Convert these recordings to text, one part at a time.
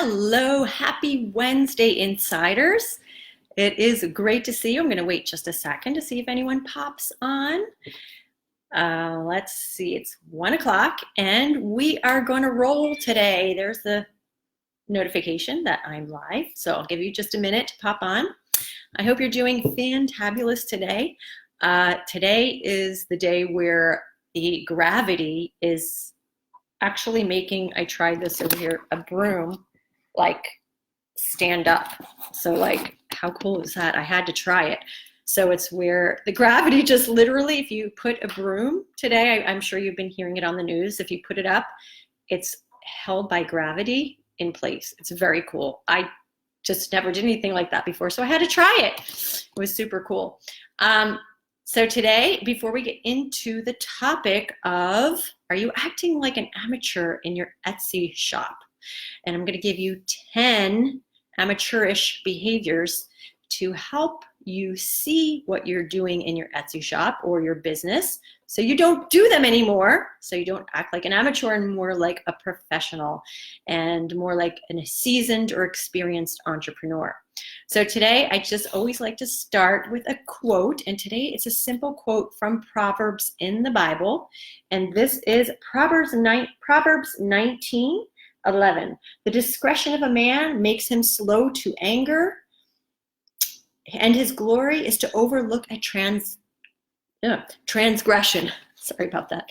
Hello, happy Wednesday, Insiders. It is great to see you. I'm going to wait just a second to see if anyone pops on. Let's see, it's 1 o'clock and we are going to roll today. There's the notification that I'm live, so I'll give you just a minute to pop on. I hope you're doing fantabulous today. Today is the day where the gravity is actually making, I tried this over here, a broom like stand up. So like, how cool is that? I had to try it. So it's where the gravity just literally, if you put a broom today, I'm sure you've been hearing it on the news, if you put it up, it's held by gravity in place. It's very cool. I just never did anything like that before, so I had to try it. It was super cool. So today, before we get into the topic of, are you acting like an amateur in your Etsy shop? And I'm going to give you 10 amateurish behaviors to help you see what you're doing in your Etsy shop or your business so you don't do them anymore, so you don't act like an amateur and more like a professional and more like a seasoned or experienced entrepreneur. So today, I just always like to start with a quote, and today it's a simple quote from Proverbs in the Bible, and this is Proverbs 19:11. The discretion of a man makes him slow to anger, and his glory is to overlook a transgression. Sorry about that.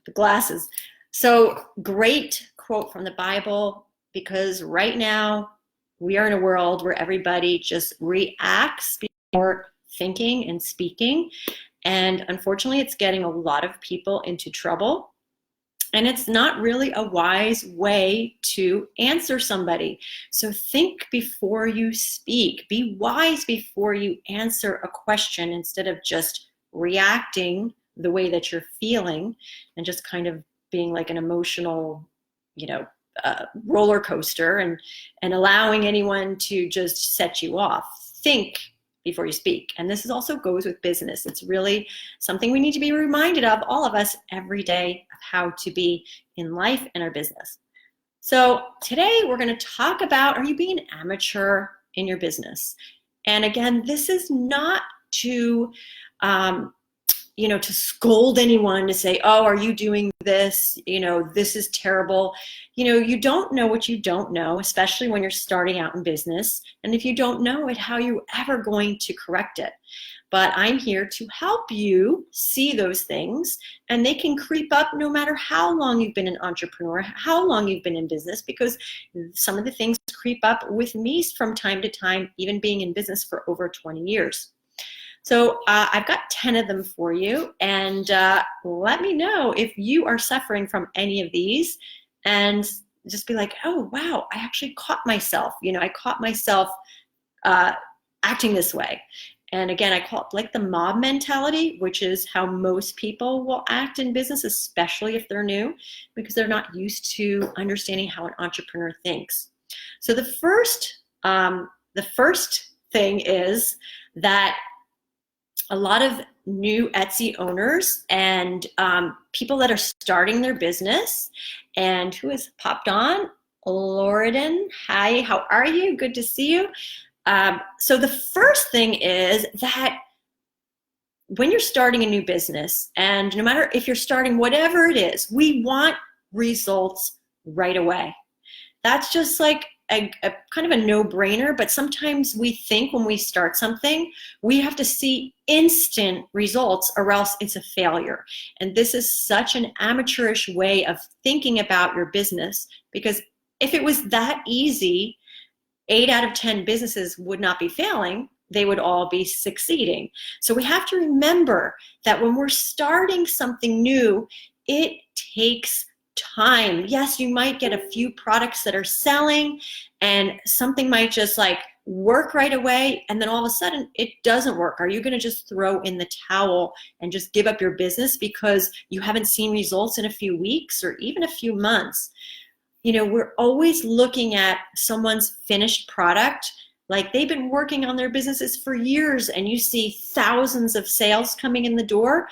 The glasses. So great quote from the Bible, because right now we are in a world where everybody just reacts before thinking and speaking. And unfortunately, it's getting a lot of people into trouble. And it's not really a wise way to answer somebody. So think before you speak. Be wise before you answer a question instead of just reacting the way that you're feeling and just kind of being like an emotional, roller coaster and allowing anyone to just set you off. Think before you speak. And this also goes with business. It's really something we need to be reminded of, all of us, every day, of how to be in life and our business. So today we're going to talk about, are you being an amateur in your business? And again, this is not to to scold anyone, to say, oh, are you doing this? This is terrible. You don't know what you don't know, especially when you're starting out in business. And if you don't know it, how are you ever going to correct it? But I'm here to help you see those things, and they can creep up no matter how long you've been an entrepreneur, how long you've been in business, because some of the things creep up with me from time to time, even being in business for over 20 years. So I've got 10 of them for you, and let me know if you are suffering from any of these, and just be like, oh, wow, I actually caught myself. I caught myself acting this way. And again, I call it like the mob mentality, which is how most people will act in business, especially if they're new, because they're not used to understanding how an entrepreneur thinks. So the first thing is that a lot of new Etsy owners and people that are starting their business, and who has popped on? Loridan, hi, how are you? Good to see you. So the first thing is that when you're starting a new business, and no matter if you're starting whatever it is, we want results right away. That's just like a kind of a no-brainer, but sometimes we think when we start something, we have to see instant results or else it's a failure. And this is such an amateurish way of thinking about your business, because if it was that easy, 8 out of 10 businesses would not be failing, they would all be succeeding. So we have to remember that when we're starting something new, it takes time. Yes, you might get a few products that are selling and something might just like work right away, and then all of a sudden it doesn't work. Are you going to just throw in the towel and just give up your business because you haven't seen results in a few weeks or even a few months? We're always looking at someone's finished product, like they've been working on their businesses for years, and you see thousands of sales coming in the door,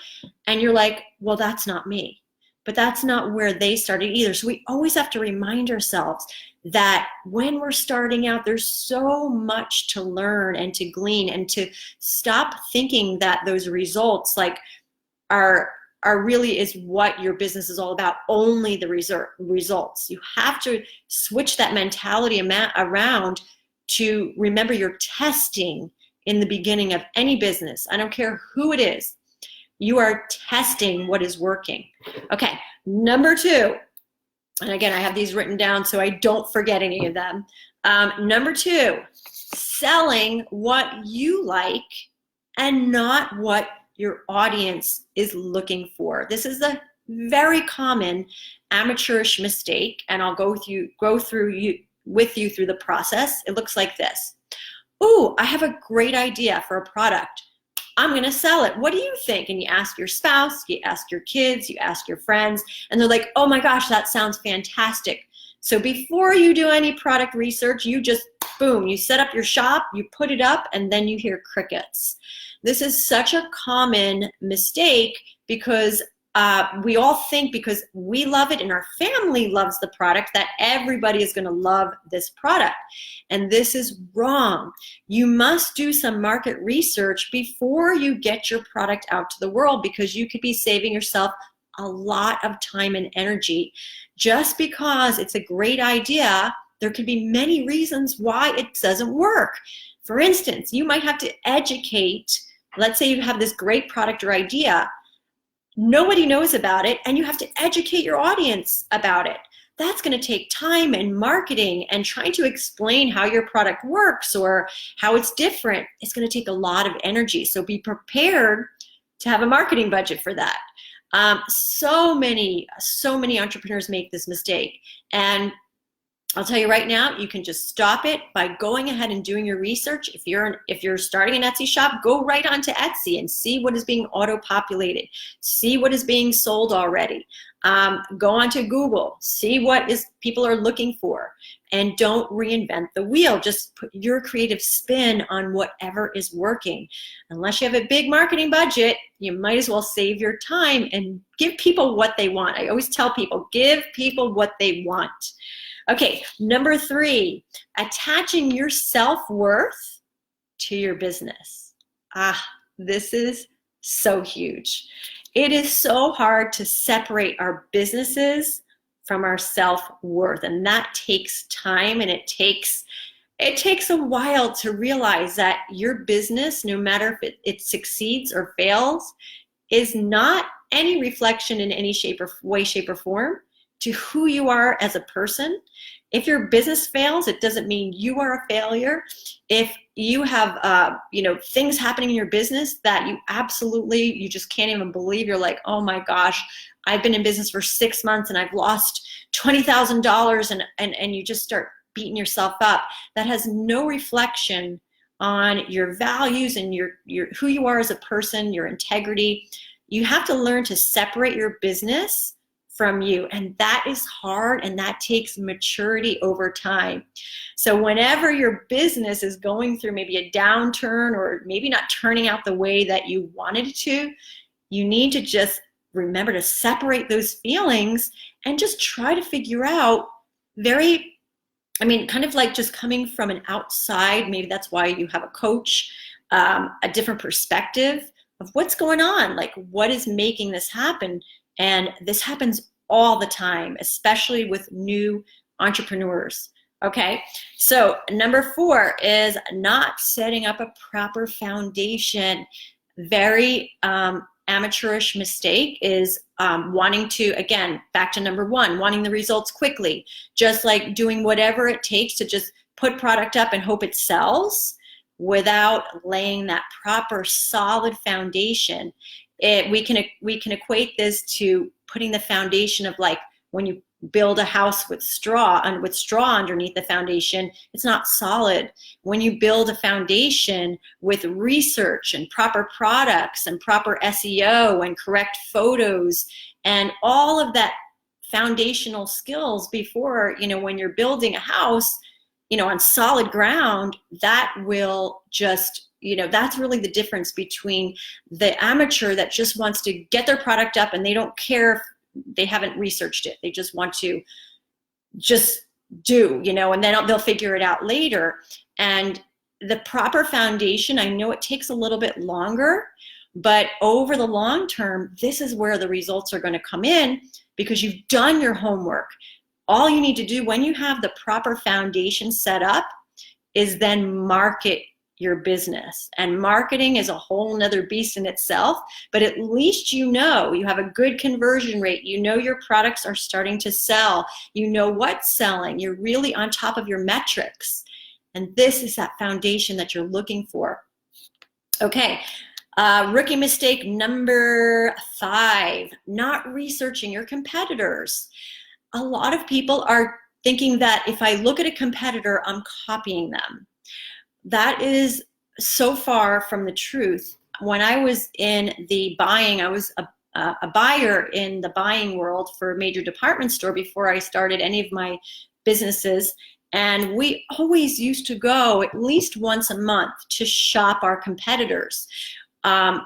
and you're like, well, that's not me. but that's not where they started either. So we always have to remind ourselves that when we're starting out, there's so much to learn and to glean, and to stop thinking that those results like are really is what your business is all about, only the results. You have to switch that mentality around to remember you're testing in the beginning of any business. I don't care who it is. You are testing what is working. Okay, number 2, and again, I have these written down so I don't forget any of them. Number 2, selling what you like and not what your audience is looking for. This is a very common amateurish mistake, and I'll go through with you through the process. It looks like this. Ooh, I have a great idea for a product. I'm gonna sell it. What do you think? And you ask your spouse, you ask your kids, you ask your friends, and they're like, oh my gosh, that sounds fantastic. So before you do any product research, you just, boom, you set up your shop, you put it up, and then you hear crickets. This is such a common mistake because we all think because we love it and our family loves the product that everybody is going to love this product. And this is wrong. You must do some market research before you get your product out to the world, because you could be saving yourself a lot of time and energy. Just because it's a great idea, there could be many reasons why it doesn't work. For instance, you might have to educate, let's say you have this great product or idea, nobody knows about it, and you have to educate your audience about it. That's going to take time and marketing and trying to explain how your product works or how it's different. It's going to take a lot of energy. So be prepared to have a marketing budget for that. So many entrepreneurs make this mistake. And I'll tell you right now, you can just stop it by going ahead and doing your research. If you're starting an Etsy shop, go right onto Etsy and see what is being auto-populated. See what is being sold already. Go onto Google, see what people are looking for, and don't reinvent the wheel. Just put your creative spin on whatever is working. Unless you have a big marketing budget, you might as well save your time and give people what they want. I always tell people, give people what they want. Okay, number 3, attaching your self-worth to your business. This is so huge. It is so hard to separate our businesses from our self-worth, and that takes time, and it takes a while to realize that your business, no matter if it succeeds or fails, is not any reflection in any shape or form to who you are as a person. If your business fails, it doesn't mean you are a failure. If you have things happening in your business that you just can't even believe, you're like, oh my gosh, I've been in business for 6 months and I've lost $20,000 and you just start beating yourself up. That has no reflection on your values and your who you are as a person, your integrity. You have to learn to separate your business from you, and that is hard, and that takes maturity over time. So whenever your business is going through maybe a downturn or maybe not turning out the way that you wanted it to, you need to just remember to separate those feelings and just try to figure out kind of like just coming from an outside, maybe that's why you have a coach, a different perspective of what's going on, like what is making this happen. And this happens all the time, especially with new entrepreneurs. Okay, so number 4 is not setting up a proper foundation. Very amateurish mistake is wanting to, again, back to number 1, wanting the results quickly, just like doing whatever it takes to just put product up and hope it sells without laying that proper solid foundation. We can equate this to putting the foundation of, like, when you build a house with straw underneath the foundation, it's not solid. When you build a foundation with research and proper products and proper SEO and correct photos and all of that foundational skills before, when you're building a house, on solid ground, that will just, that's really the difference between the amateur that just wants to get their product up and they don't care they haven't researched it. They just want to just do, and then they'll figure it out later. And the proper foundation, I know it takes a little bit longer, but over the long term, this is where the results are going to come in because you've done your homework. All you need to do when you have the proper foundation set up is then market your business. And marketing is a whole nother beast in itself, but at least you have a good conversion rate. Your products are starting to sell. What's selling. You're really on top of your metrics. And this is that foundation that you're looking for. Okay, rookie mistake number 5, not researching your competitors. A lot of people are thinking that if I look at a competitor, I'm copying them. That is so far from the truth. When I was in the buying, I was a buyer in the buying world for a major department store before I started any of my businesses. And we always used to go at least once a month to shop our competitors.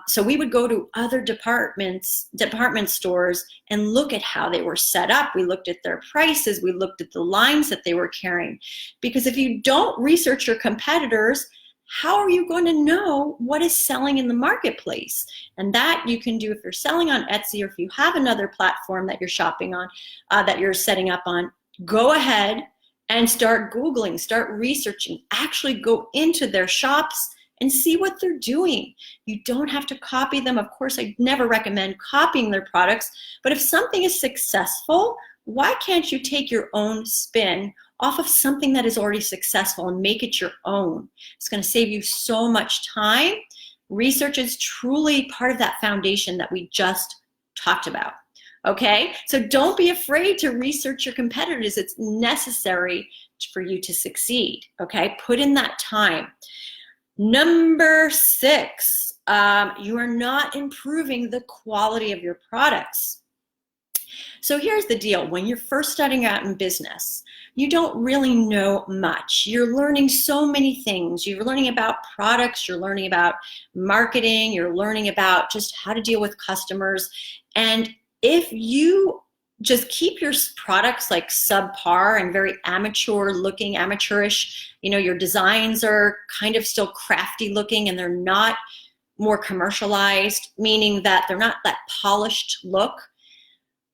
So we would go to other department stores and look at how they were set up. We looked at their prices. We looked at the lines that they were carrying. Because if you don't research your competitors, how are you going to know what is selling in the marketplace? And that you can do if you're selling on Etsy or if you have another platform that you're shopping on, that you're setting up on. Go ahead and start Googling, start researching, actually go into their shops and see what they're doing. You don't have to copy them. Of course, I never recommend copying their products, but if something is successful, why can't you take your own spin off of something that is already successful and make it your own? It's going to save you so much time. Research is truly part of that foundation that we just talked about. Okay, so don't be afraid to research your competitors. It's necessary for you to succeed. Okay, put in that time. Number 6, you are not improving the quality of your products. So here's the deal. When you're first starting out in business, you don't really know much. You're learning so many things. You're learning about products, you're learning about marketing, you're learning about just how to deal with customers. And if you just keep your products like subpar and very amateur looking, amateurish, your designs are kind of still crafty looking and they're not more commercialized, meaning that they're not that polished look,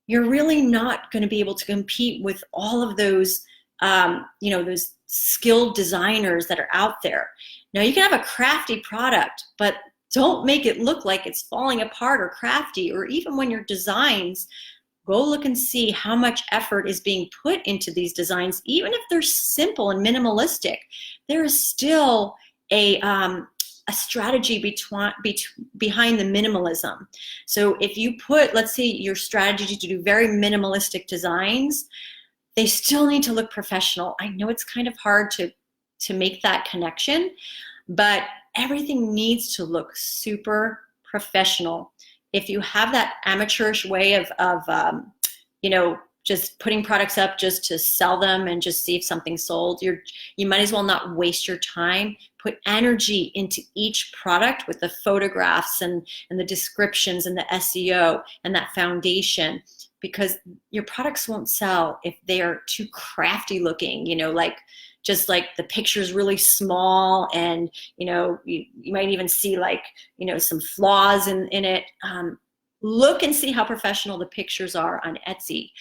you're really not going to be able to compete with all of those, those skilled designers that are out there. Now you can have a crafty product, but don't make it look like it's falling apart or crafty, or even when your designs, go look and see how much effort is being put into these designs. Even if they're simple and minimalistic, there is still a strategy behind the minimalism. So if you put, let's say, your strategy to do very minimalistic designs, they still need to look professional. I know it's kind of hard to make that connection, but everything needs to look super professional. If you have that amateurish way of just putting products up just to sell them and just see if something's sold, you might as well not waste your time. Put energy into each product with the photographs and the descriptions and the SEO and that foundation, because your products won't sell if they are too crafty looking, just like the picture's really small, and you might even see some flaws in it. Look and see how professional the pictures are on Etsy,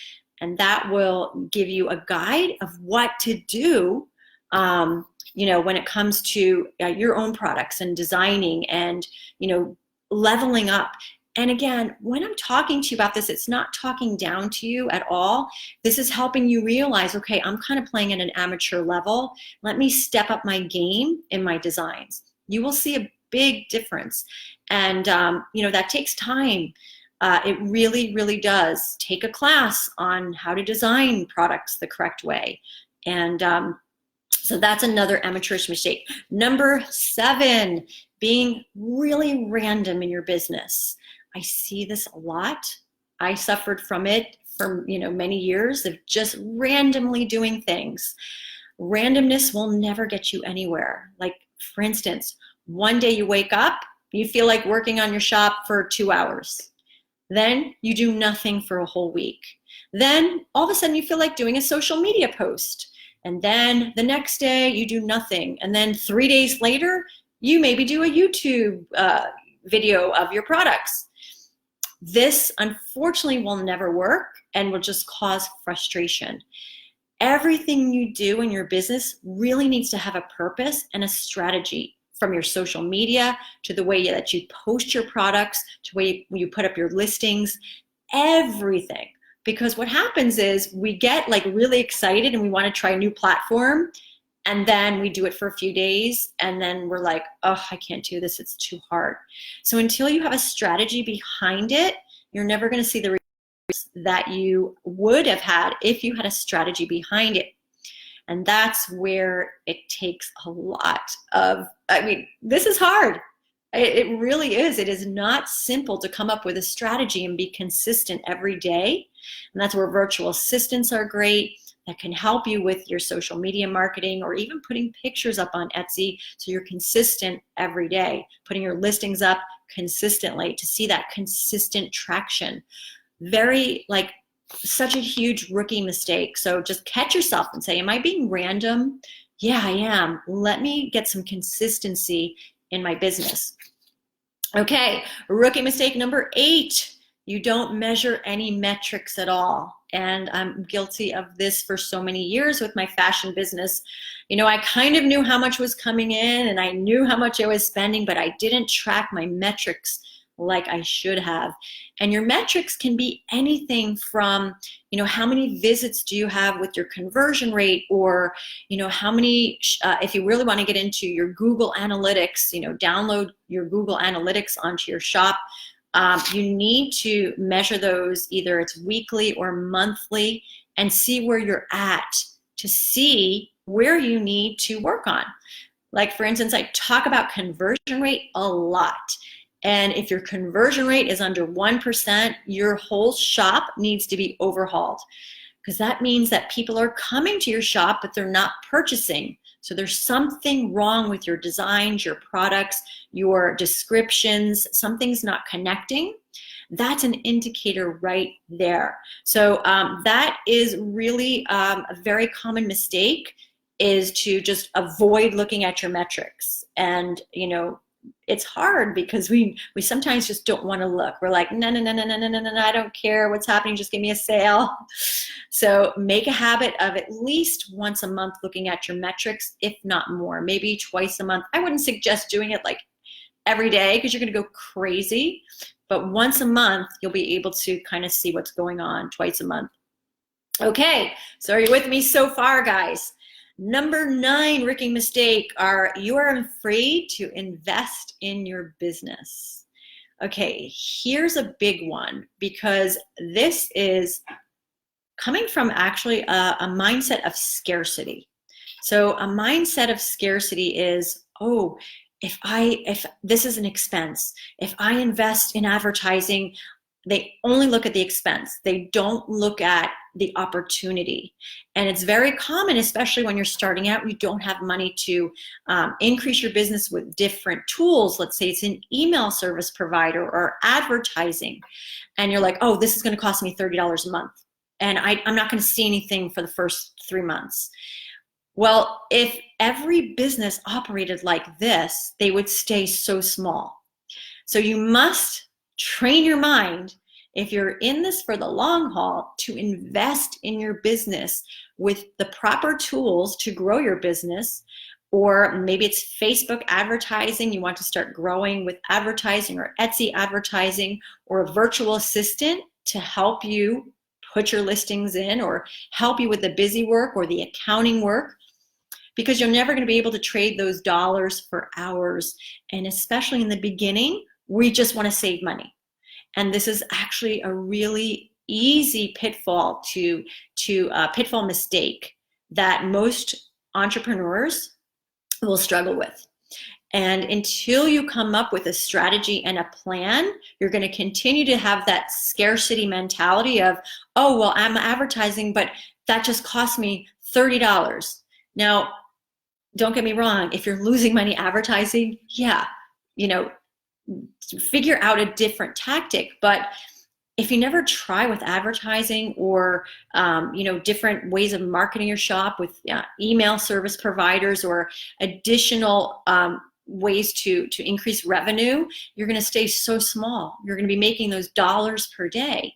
and that will give you a guide of what to do when it comes to your own products and designing and leveling up. And again, when I'm talking to you about this, it's not talking down to you at all. This is helping you realize, okay, I'm kind of playing at an amateur level. Let me step up my game in my designs. You will see a big difference. And, that takes time. It really, really does. Take a class on how to design products the correct way. And so that's another amateurish mistake. Number 7, being really random in your business. I see this a lot. I suffered from it for many years of just randomly doing things. Randomness will never get you anywhere. Like, for instance, one day you wake up, you feel like working on your shop for 2 hours. Then you do nothing for a whole week. Then all of a sudden you feel like doing a social media post. And then the next day you do nothing. And then 3 days later, you maybe do a YouTube video of your products. This unfortunately will never work and will just cause frustration. Everything you do in your business really needs to have a purpose and a strategy, from your social media to the way that you post your products to the way you put up your listings, everything. Because what happens is we get like really excited and we want to try a new platform, and then we do it for a few days and then we're like, oh, I can't do this, it's too hard. So until you have a strategy behind it, you're never going to see the results that you would have had if you had a strategy behind it. And that's where it takes a lot of, this is hard. It really is. It is not simple to come up with a strategy and be consistent every day. And that's where virtual assistants are great, that can help you with your social media marketing, or even putting pictures up on Etsy so you're consistent every day, putting your listings up consistently to see that consistent traction. Such a huge rookie mistake. So just catch yourself and say, am I being random? Yeah, I am. Let me get some consistency in my business. Okay, rookie mistake number 8, you don't measure any metrics at all. And I'm guilty of this for so many years with my fashion business. I kind of knew how much was coming in and I knew how much I was spending, but I didn't track my metrics like I should have. And your metrics can be anything from, how many visits do you have with your conversion rate, or, how many, if you really want to get into your Google Analytics, download your Google Analytics onto your shop. You need to measure those, either it's weekly or monthly, and see where you're at to see where you need to work on. Like, for instance, I talk about conversion rate a lot. And if your conversion rate is under 1%, your whole shop needs to be overhauled, because that means that people are coming to your shop, but they're not purchasing. So there's something wrong with your designs, your products, your descriptions, something's not connecting. That's an indicator right there. So that is really a very common mistake, is to just avoid looking at your metrics. And, it's hard because we sometimes just don't want to look. We're like, no, I don't care what's happening, just give me a sale. So make a habit of at least once a month looking at your metrics, if not more, maybe twice a month. I wouldn't suggest doing it like every day because you're going to go crazy, but once a month, you'll be able to kind of see what's going on twice a month. Okay, so are you with me so far, guys? Number 9 rookie mistake you are afraid to invest in your business. Okay, here's a big one, because this is coming from actually a mindset of scarcity. So a mindset of scarcity is, oh, if this is an expense, if I invest in advertising, they only look at the expense. They don't look at the opportunity. And it's very common, especially when you're starting out, you don't have money to increase your business with different tools. Let's say it's an email service provider or advertising. And you're like, oh, this is going to cost me $30 a month. And I'm not going to see anything for the first 3 months. Well, if every business operated like this, they would stay so small. So you must train your mind, if you're in this for the long haul, to invest in your business with the proper tools to grow your business. Or maybe it's Facebook advertising, you want to start growing with advertising, or Etsy advertising, or a virtual assistant to help you put your listings in, or help you with the busy work or the accounting work, because you're never going to be able to trade those dollars for hours. And especially in the beginning, we just want to save money. And this is actually a really easy pitfall pitfall mistake that most entrepreneurs will struggle with. And until you come up with a strategy and a plan, you're going to continue to have that scarcity mentality of, oh, well, I'm advertising, but that just cost me $30. Now, don't get me wrong, if you're losing money advertising, yeah, figure out a different tactic. But if you never try with advertising or different ways of marketing your shop with email service providers or additional ways to increase revenue, you're going to stay so small. You're going to be making those dollars per day.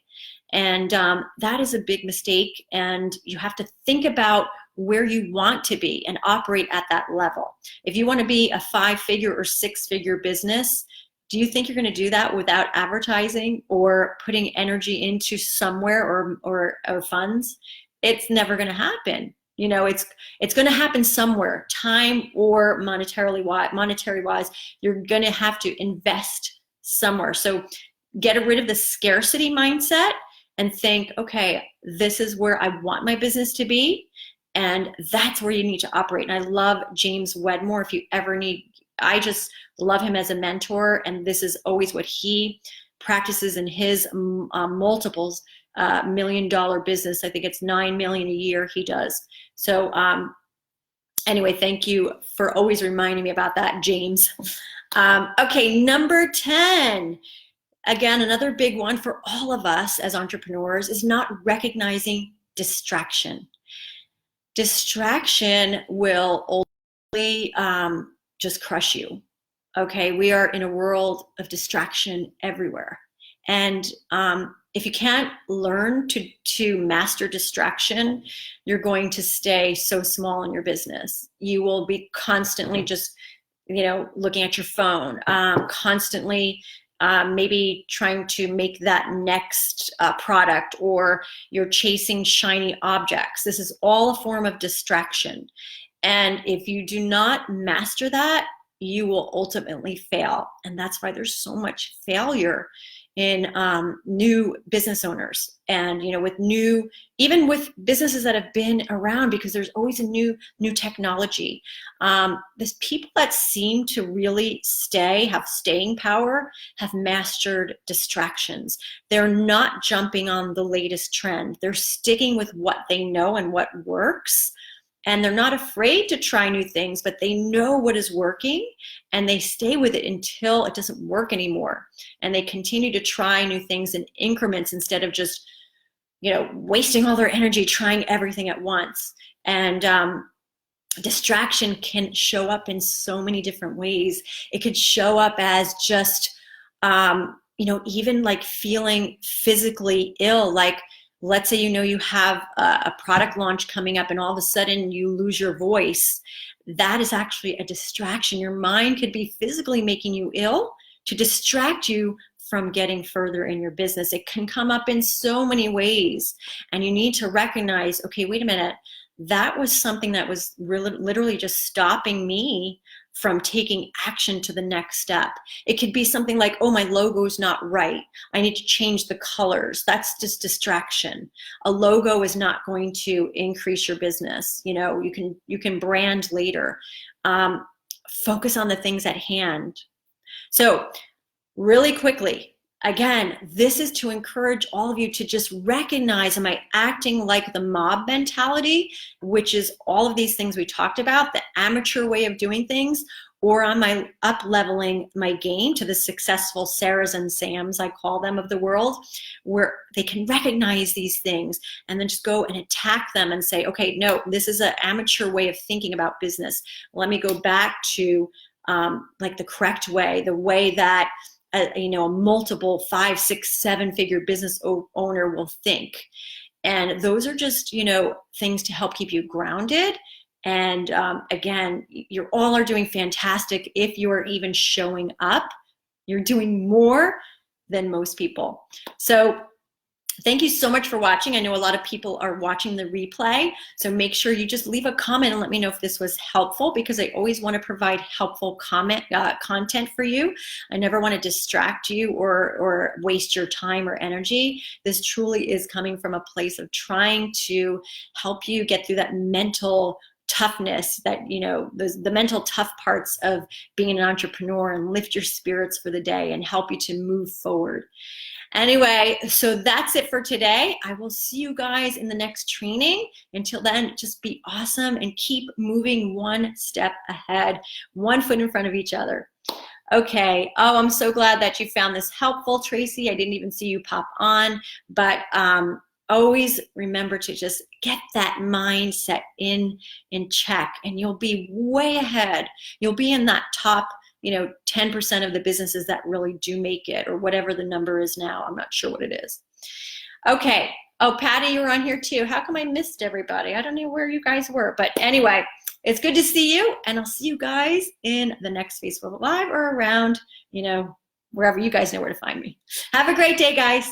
And that is a big mistake. And you have to think about where you want to be and operate at that level. If you want to be a 5-figure or 6-figure business, do you think you're going to do that without advertising or putting energy into somewhere or funds? It's never going to happen. It's going to happen somewhere, time or monetary wise, you're going to have to invest somewhere. So get rid of the scarcity mindset and think, okay, this is where I want my business to be. And that's where you need to operate. And I love James Wedmore. If you ever need, I just love him as a mentor. And this is always what he practices in his multiples $1 million business. I think it's 9 million a year he does. So anyway, thank you for always reminding me about that, James. Okay, number 10. Again, another big one for all of us as entrepreneurs is not recognizing distraction. Distraction will ultimately just crush you. Okay, we are in a world of distraction everywhere. And if you can't learn to master distraction, you're going to stay so small in your business. You will be constantly just, looking at your phone, constantly maybe trying to make that next product, or you're chasing shiny objects. This is all a form of distraction. And if you do not master that, you will ultimately fail. And that's why there's so much failure in new business owners, and even with businesses that have been around, because there's always a new technology. There's people that seem to really have staying power, have mastered distractions. They're not jumping on the latest trend. They're sticking with what they know and what works. And they're not afraid to try new things, but they know what is working, and they stay with it until it doesn't work anymore. And they continue to try new things in increments instead of just, wasting all their energy trying everything at once. And distraction can show up in so many different ways. It could show up as just, even like feeling physically ill, like, let's say you have a product launch coming up and all of a sudden you lose your voice. That is actually a distraction. Your mind could be physically making you ill to distract you from getting further in your business. It can come up in so many ways, and you need to recognize, okay, wait a minute, that was something that was really literally just stopping me from taking action to the next step. It could be something like, oh, my logo's not right. I need to change the colors. That's just distraction. A logo is not going to increase your business. You can brand later. Focus on the things at hand. So really quickly, again, this is to encourage all of you to just recognize, am I acting like the mob mentality, which is all of these things we talked about, the amateur way of doing things, or am I up-leveling my game to the successful Sarahs and Sams, I call them, of the world, where they can recognize these things and then just go and attack them and say, okay, no, this is an amateur way of thinking about business. Let me go back to like the correct way, the way that a multiple 5, 6, 7-figure business owner will think. And those are just, things to help keep you grounded. And again, you all are doing fantastic. If you're even showing up, you're doing more than most people. So thank you so much for watching. I know a lot of people are watching the replay, so make sure you just leave a comment and let me know if this was helpful, because I always want to provide helpful content for you. I never want to distract you or waste your time or energy. This truly is coming from a place of trying to help you get through that mental toughness, that the mental tough parts of being an entrepreneur, and lift your spirits for the day and help you to move forward. Anyway, so that's it for today. I will see you guys in the next training. Until then, just be awesome and keep moving one step ahead, one foot in front of each other. Okay. Oh, I'm so glad that you found this helpful, Tracy. I didn't even see you pop on, but always remember to just get that mindset in check, and you'll be way ahead. You'll be in that top, 10% of the businesses that really do make it, or whatever the number is now. I'm not sure what it is. Okay. Oh, Patty, you're on here too. How come I missed everybody? I don't know where you guys were, but anyway, it's good to see you, and I'll see you guys in the next Facebook Live or around, wherever you guys know where to find me. Have a great day, guys.